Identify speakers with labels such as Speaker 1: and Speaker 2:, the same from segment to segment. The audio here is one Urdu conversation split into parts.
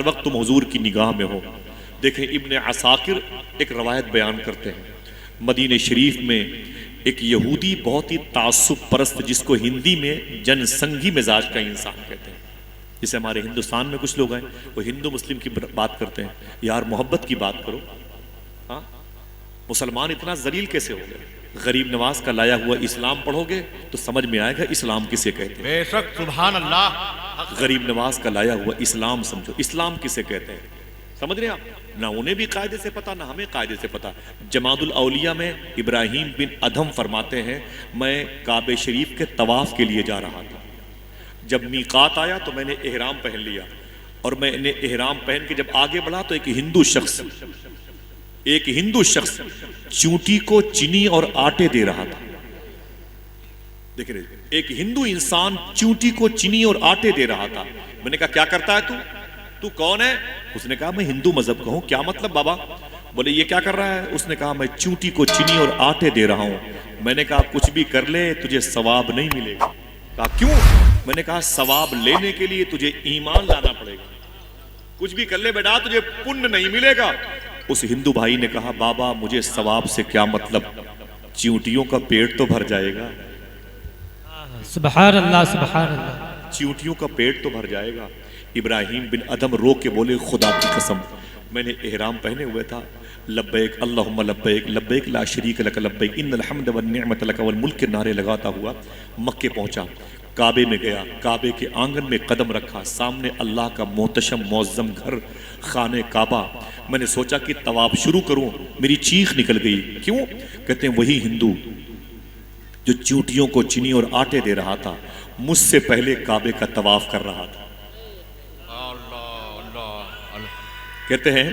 Speaker 1: وقت تم حضور کی نگاہ میں ہو۔ دیکھیں ابن عساکر ایک روایت بیان کرتے ہیں، مدینہ شریف میں ایک یہودی بہت ہی تعصب پرست، جس کو ہندی میں جن سنگھی مزاج کا انسان کہتے ہیں، جسے ہمارے ہندوستان میں کچھ لوگ ہیں وہ ہندو مسلم کی بات کرتے ہیں، یار محبت کی بات کرو، ہاں مسلمان اتنا ذلیل کیسے ہو گئے؟ غریب نواز کا لایا ہوا اسلام پڑھو گے تو سمجھ میں آئے گا اسلام کسے کہتے ہیں۔
Speaker 2: بے شک سبحان اللہ۔
Speaker 1: غریب نواز کا لایا ہوا اسلام سمجھو، اسلام کسے کہتے ہیں سمجھ رہے ہیں آپ؟ نہ انہیں بھی قاعدے سے پتا، نہ ہمیں قاعدے سے پتا۔ جماعت الاولیاء میں ابراہیم بن ادھم فرماتے ہیں، میں کعبہ شریف کے طواف کے لیے جا رہا تھا، جب میقات آیا تو میں نے احرام پہن لیا، اور میں نے احرام پہن کے جب آگے بڑھا تو ایک ہندو شخص چونٹی کو چینی اور آٹے دے رہا تھا۔ دیکھ رہے، ایک ہندو انسان چونٹی کو چینی اور آٹے دے رہا تھا۔ میں نے کہا کیا کرتا ہے تو کون ہے؟ اس نے کہا میں ہندو مذہب کا ہوں۔ کیا مطلب بابا؟ بولے یہ کیا کر رہا ہے؟ اس نے کہا میں چونٹی کو چینی اور آٹے دے رہا ہوں۔ میں نے کہا کچھ بھی کر لے تجھے ثواب نہیں ملے گا۔ کہا کیوں؟ میں نے کہا ثواب لینے کے لیے تجھے ایمان لانا پڑے گا، کچھ بھی کر لے بیٹا تجھے پن نہیں ملے گا۔ اس ہندو بھائی نے کہا بابا مجھے ثواب سے کیا مطلب، چیونٹیوں کا پیٹ تو بھر جائے گا۔
Speaker 3: سبحان اللہ سبحان اللہ۔
Speaker 1: چیونٹیوں کا پیٹ تو بھر جائے گا۔ ابراہیم بن ادھم رو کے بولے خدا کی قسم میں نے احرام پہنے ہوئے تھا، لبیک اللہم لبیک لبیک لا شریک لک لبیک ان الحمد والنعمت لک والملک کے نعرے لگاتا ہوا مکے پہنچا، کعبے میں گیا، کعبے کے آنگن میں قدم رکھا، سامنے اللہ کا محتشم معظم گھر خانہ کعبہ۔ میں نے سوچا کہ طواف شروع کروں، میری چیخ نکل گئی۔ کیوں؟ کہتے ہیں وہی ہندو جو چونٹیوں کو چینی اور آٹے دے رہا تھا مجھ سے پہلے کعبے کا طواف کر رہا تھا۔ کہتے ہیں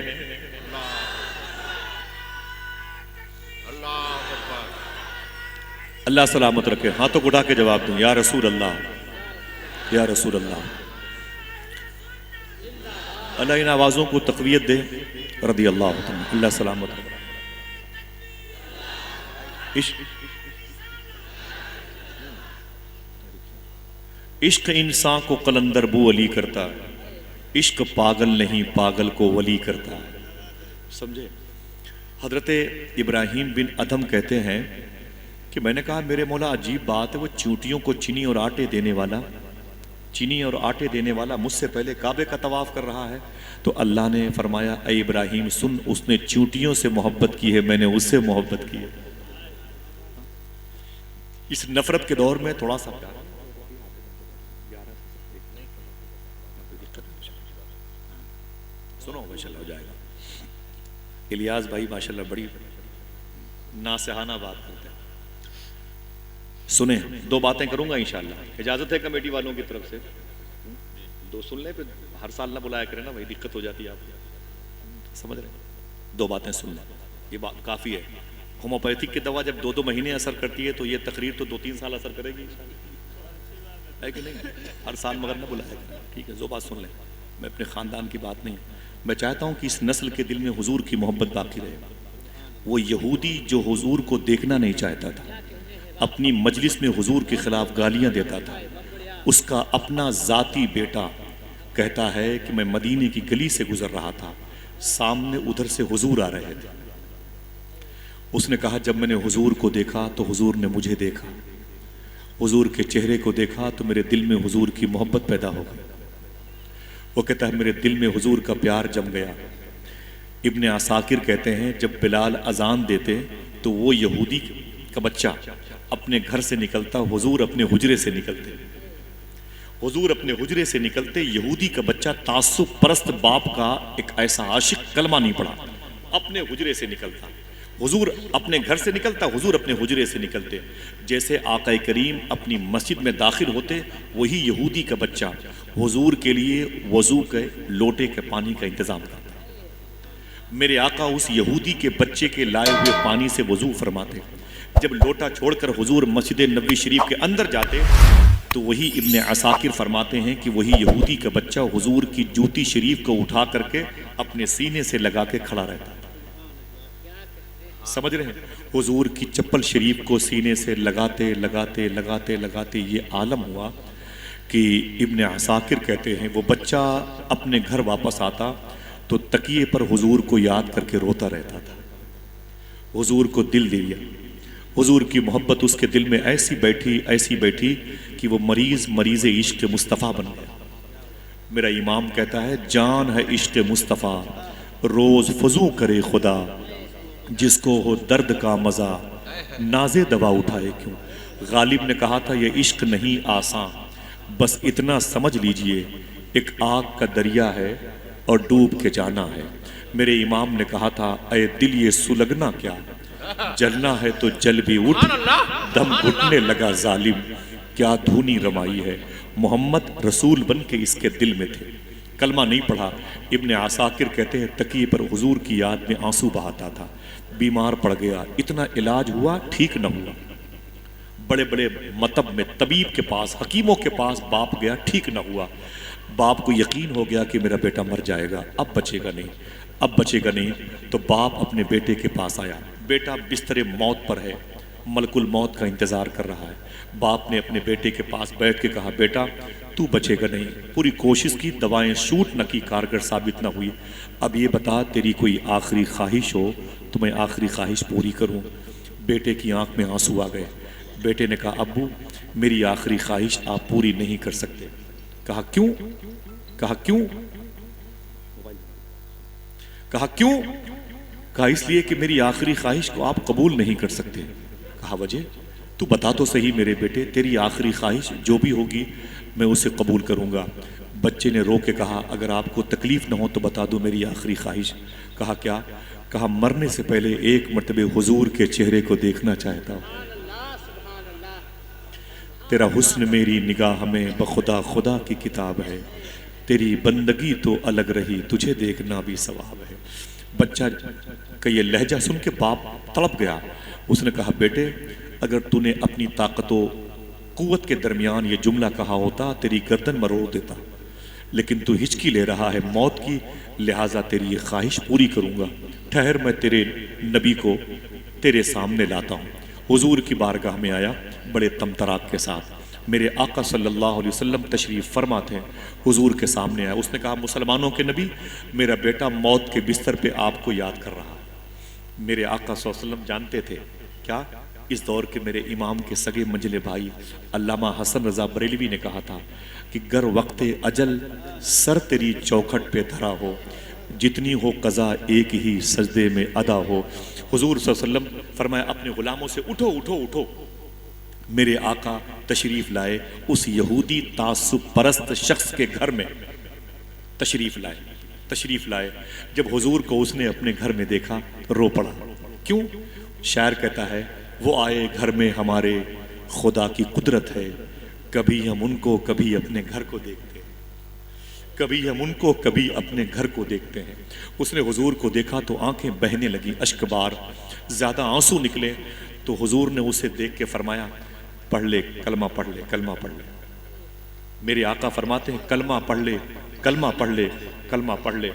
Speaker 1: اللہ سلامت رکھے، ہاتھوں کو اٹھا کے جواب دیں، یا رسول اللہ یا رسول اللہ۔ اللہ ان آوازوں کو تقویت دے رضی اللہ عنہ، اللہ سلامت رکھے۔ عشق انسان کو قلندر بو ولی کرتا ہے، عشق پاگل نہیں پاگل کو ولی کرتا ہے، سمجھے؟ حضرت ابراہیم بن ادھم کہتے ہیں کہ میں نے کہا میرے مولا عجیب بات ہے، وہ چونٹیوں کو چینی اور آٹے دینے والا مجھ سے پہلے کعبے کا طواف کر رہا ہے۔ تو اللہ نے فرمایا اے ابراہیم سن، اس نے چونٹیوں سے محبت کی ہے، میں نے اس سے محبت کی ہے۔ اس نفرت کے دور میں تھوڑا سا پیار، سنو ماشاءاللہ ہو جائے گا۔ الیاس بھائی ماشاءاللہ بڑی ناصحانہ بات کرتے ہیں۔ سنیں، دو باتیں کروں گا انشاءاللہ، اجازت ہے کمیٹی والوں کی طرف سے؟ دو سن لیں، پھر ہر سال نہ بلایا کریں نا بھائی، دقت ہو جاتی ہے آپ سمجھ رہے ہیں؟ دو باتیں سن لیں، یہ بات کافی ہے۔ ہوموپیتھک کی دوا جب 2 مہینے اثر کرتی ہے تو یہ تقریر تو 2-3 سال اثر کرے گی، ہے کہ نہیں؟ ہر سال مگر نہ بلایا کریں، ٹھیک ہے؟ دو بات سن لیں، میں اپنے خاندان کی بات نہیں، میں چاہتا ہوں کہ اس نسل کے دل میں حضور کی محبت باقی رہے۔ وہ یہودی جو حضور کو دیکھنا نہیں چاہتا تھا، اپنی مجلس میں حضور کے خلاف گالیاں دیتا تھا، اس کا اپنا ذاتی بیٹا کہتا ہے کہ میں مدینے کی گلی سے گزر رہا تھا، سامنے ادھر سے حضور آ رہے تھے، اس نے کہا جب میں نے حضور کو دیکھا تو حضور نے مجھے دیکھا، حضور کے چہرے کو دیکھا تو میرے دل میں حضور کی محبت پیدا ہو گئی۔ وہ کہتا ہے میرے دل میں حضور کا پیار جم گیا۔ ابن عساکر کہتے ہیں جب بلال اذان دیتے تو وہ یہودی کا بچہ اپنے گھر سے نکلتا، حضور اپنے حجرے سے نکلتے، حضور اپنے حجرے سے نکلتے، یہودی کا بچہ تعصب پرست باپ کا ایک ایسا عاشق کلمہ نہیں پڑھا، اپنے حجرے سے نکلتا، حضور اپنے گھر سے نکلتا، حضور اپنے حجرے سے نکلتے۔ جیسے آقا کریم اپنی مسجد میں داخل ہوتے، وہی یہودی کا بچہ حضور کے لیے وضو کے لوٹے کے پانی کا انتظام کرتا۔ میرے آقا اس یہودی کے بچے کے لائے ہوئے پانی سے وضو فرماتے، جب لوٹا چھوڑ کر حضور مسجد نبوی شریف کے اندر جاتے تو وہی ابن عساکر فرماتے ہیں کہ وہی یہودی کا بچہ حضور کی جوتی شریف کو اٹھا کر کے اپنے سینے سے لگا کے کھڑا رہتا۔ سمجھ رہے ہیں؟ حضور کی چپل شریف کو سینے سے لگاتے لگاتے لگاتے لگاتے یہ عالم ہوا کہ ابن عساکر کہتے ہیں وہ بچہ اپنے گھر واپس آتا تو تکیے پر حضور کو یاد کر کے روتا رہتا تھا. حضور کو دل دے دیا. حضور کی محبت اس کے دل میں ایسی بیٹھی کہ وہ مریض عشق مصطفیٰ بن گیا. میرا امام کہتا ہے جان ہے عشق مصطفیٰ روز فضو کرے خدا, جس کو ہو درد کا مزہ نازے دوا اٹھائے کیوں. غالب نے کہا تھا یہ عشق نہیں آسان, بس اتنا سمجھ لیجئے ایک آگ کا دریا ہے اور ڈوب کے جانا ہے. میرے امام نے کہا تھا اے دل یہ سلگنا کیا, جلنا ہے تو جل بھی اٹھ, دم گھٹنے لگا ظالم کیا دھونی رمائی ہے. محمد رسول بن کے اس کے دل میں تھے, کلمہ نہیں پڑھا. ابن عساکر کہتے ہیں تکیے پر حضور کی یاد میں آنسو بہاتا تھا. بیمار پڑ گیا, اتنا علاج ہوا ٹھیک نہ ہوا. بڑے بڑے مطب میں طبیب کے پاس حکیموں کے پاس باپ گیا, ٹھیک نہ ہوا. باپ کو یقین ہو گیا کہ میرا بیٹا مر جائے گا, اب بچے گا نہیں. تو باپ اپنے بیٹے کے پاس آیا. بیٹا بستر موت پر ہے, ملک الموت کا انتظار کر رہا ہے. باپ نے اپنے بیٹے کے پاس بیٹھ کے کہا بیٹا تو بچے گا نہیں, پوری کوشش کی, دوائیں شوٹ نہ کی, کارگر ثابت نہ ہوئی. اب یہ بتا تیری کوئی آخری خواہش ہو تو میں آخری خواہش پوری کروں. بیٹے کی آنکھ میں آنسو آ گئے. بیٹے نے کہا ابو میری آخری خواہش آپ پوری نہیں کر سکتے. کہا کیوں؟ کہا اس لیے کہ میری آخری خواہش کو آپ قبول نہیں کر سکتے. کہا وجہ؟ تو بتا تو صحیح میرے بیٹے, تیری آخری خواہش جو بھی ہوگی میں اسے قبول کروں گا. بچے نے رو کے کہا اگر آپ کو تکلیف نہ ہو تو بتا دو میری آخری خواہش. کہا کیا؟ کہا مرنے سے پہلے ایک مرتبہ حضور کے چہرے کو دیکھنا چاہتا ہوں. تیرا حسن میری نگاہ میں بخدا خدا کی کتاب ہے, تیری بندگی تو الگ رہی تجھے دیکھنا بھی ثواب ہے. بچہ کا یہ لہجہ سن کے باپ تڑپ گیا. اس نے کہا بیٹے اگر تو نے اپنی طاقت و قوت کے درمیان یہ جملہ کہا ہوتا تیری گردن مروڑ دیتا, لیکن تو ہچکی لے رہا ہے موت کی, لہٰذا تیری یہ خواہش پوری کروں گا. ٹھہر میں تیرے نبی کو تیرے سامنے لاتا ہوں. حضور کی بارگاہ میں آیا بڑے تمطراق کے ساتھ. میرے آقا صلی اللہ علیہ وسلم تشریف فرما تھے. حضور کے سامنے آیا. اس نے کہا مسلمانوں کے نبی میرا بیٹا موت کے بستر پہ آپ کو یاد کر رہا. میرے آقا صلی اللہ علیہ وسلم جانتے تھے کیا اس دور کے میرے امام کے سگے منجلے بھائی علامہ حسن رضا بریلوی نے کہا تھا کہ گر وقت اجل سر تیری چوکھٹ پہ دھرا ہو, جتنی ہو قضا ایک ہی سجدے میں ادا ہو. حضور صلی اللہ علیہ وسلم فرمایا اپنے غلاموں سے اٹھو اٹھو اٹھو. میرے آقا تشریف لائے اس یہودی تعصب پرست شخص کے گھر میں تشریف لائے. جب حضور کو اس نے اپنے گھر میں دیکھا رو پڑا. کیوں؟ شاعر کہتا ہے وہ آئے گھر میں ہمارے خدا کی قدرت ہے, کبھی ہم ان کو کبھی اپنے گھر کو دیکھتے ہیں. اس نے حضور کو دیکھا تو آنکھیں بہنے لگی, اشک بار زیادہ آنسو نکلے. تو حضور نے اسے دیکھ کے فرمایا پڑھ لے کلمہ پڑھ لے. میرے آقا فرماتے ہیں کلمہ پڑھ لے.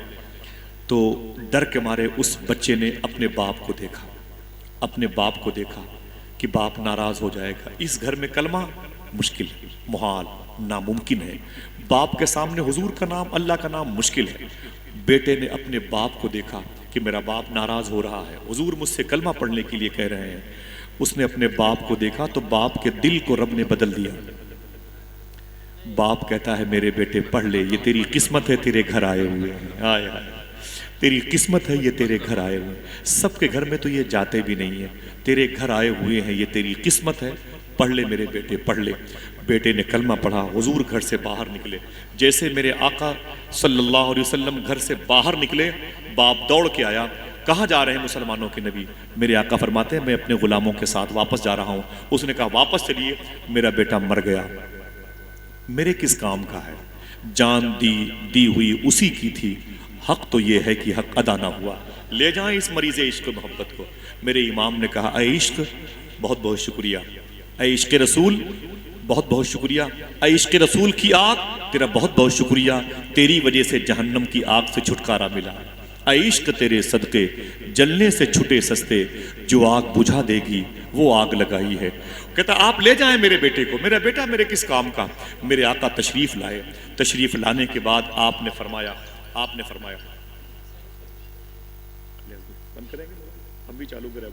Speaker 1: تو ڈر کے مارے اس بچے نے اپنے باپ کو دیکھا کہ باپ ناراض ہو جائے گا. اس گھر میں کلمہ مشکل ہے, محال, ناممکن ہے. باپ کے سامنے حضور کا نام, اللہ کا نام مشکل ہے. بیٹے نے اپنے باپ کو دیکھا کہ میرا باپ ناراض ہو رہا ہے, حضور مجھ سے کلمہ پڑھنے کے لیے کہہ رہے ہیں. اس نے اپنے باپ کو دیکھا تو باپ کے دل کو رب نے بدل دیا. باپ کہتا ہے میرے بیٹے پڑھ لے, یہ تیری قسمت ہے تیرے گھر آئے ہوئے ہیں. تیری قسمت ہے یہ تیرے گھر آئے ہوئے ہیں. سب کے گھر میں تو یہ جاتے بھی نہیں ہیں, تیرے گھر آئے ہوئے ہیں, یہ تیری قسمت ہے. پڑھ لے میرے بیٹے پڑھ لے. بیٹے نے کلمہ پڑھا. حضور گھر سے باہر نکلے. جیسے میرے آقا صلی اللہ علیہ وسلم گھر سے باہر نکلے باپ دوڑ کے آیا. کہاں جا رہے ہیں مسلمانوں کے نبی؟ میرے آقا فرماتے ہیں میں اپنے غلاموں کے ساتھ واپس جا رہا ہوں. اس نے کہا واپس چلیے, میرا بیٹا مر گیا, میرے کس کام کا ہے, جان دی ہوئی اسی کی تھی, حق تو یہ ہے کہ حق ادا نہ ہوا. لے جائیں اس مریض عشق محبت کو. میرے امام نے کہا اے عشق بہت بہت شکریہ, اے عشق رسول بہت بہت شکریہ, اے عشق رسول کی آگ تیرا بہت بہت شکریہ, تیری وجہ سے جہنم کی آگ سے چھٹکارا ملا. عشق تیرے صدقے جلنے سے چھٹے سستے، جو آگ بجھا دے گی وہ آگ لگائی ہے۔ کہتا آپ لے جائیں میرے بیٹے کو، میرا بیٹا میرے کس کام کا؟ میرے آقا تشریف لائے، تشریف لانے کے بعد آپ نے فرمایا بند کریں گے ہم بھی چالو کریں